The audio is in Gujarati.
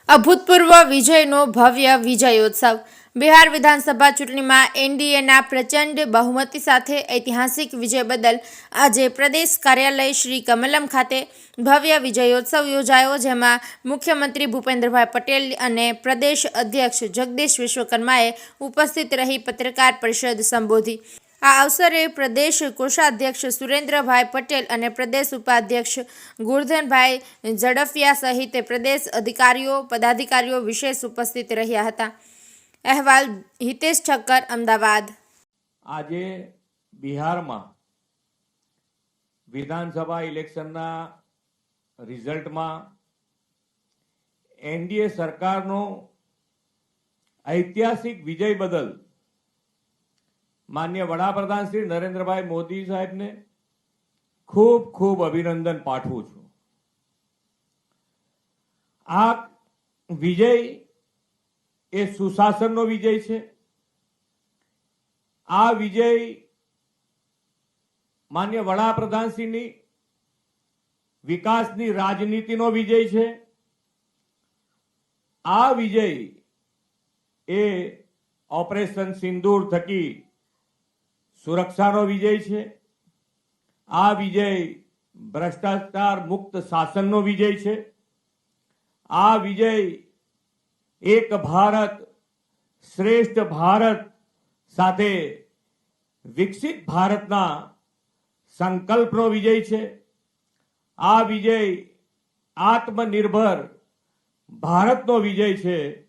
અભૂતપૂર્વ વિજયનો ભવ્ય વિજયોત્સવ. બિહાર વિધાનસભા ચૂંટણીમાં એનડીએના પ્રચંડ બહુમતી સાથે ઐતિહાસિક વિજય બદલ આજે પ્રદેશ કાર્યાલય શ્રી કમલમ ખાતે ભવ્ય વિજયોત્સવ યોજાયો, જેમાં મુખ્યમંત્રી ભૂપેન્દ્રભાઈ પટેલ અને પ્રદેશ અધ્યક્ષ જગદીશ વિશ્વકર્માએ ઉપસ્થિત રહી પત્રકાર પરિષદ સંબોધી. આ અવસરે પ્રદેશ કોષાધ્યક્ષ સુરેન્દ્રભાઈ પટેલ અને પ્રદેશ ઉપાધ્યક્ષ ગુરધનભાઈ ઝડફિયા સહિત પ્રદેશ અધિકારીઓ પદાધિકારીઓ વિશેષ ઉપસ્થિત રહ્યા હતા. અહેવાલ હિતેશ ઠક્કર, અમદાવાદ. આજે બિહારમાં વિધાનસભા ઇલેક્શનના રિઝલ્ટમાં એનડીએ સરકારનો ઐતિહાસિક વિજય બદલ માન્ય વડાપ્રધાન શ્રી નરેન્દ્રભાઈ મોદી સાહેબને ખૂબ ખૂબ અભિનંદન પાઠવું છું. આ વિજય એ સુશાસનનો વિજય છે. આ વિજય માન્ય વડાપ્રધાનશ્રીની વિકાસની રાજનીતિનો વિજય છે. આ વિજય એ ઓપરેશન સિંદૂર થકી સુરક્ષાનો વિજય છે. આ વિજય ભ્રષ્ટાચાર મુક્ત શાસનનો વિજય છે. આ વિજય એક ભારત શ્રેષ્ઠ ભારત સાથે વિકસિત ભારતના સંકલ્પનો વિજય છે. આ વિજય આત્મનિર્ભર ભારતનો વિજય છે.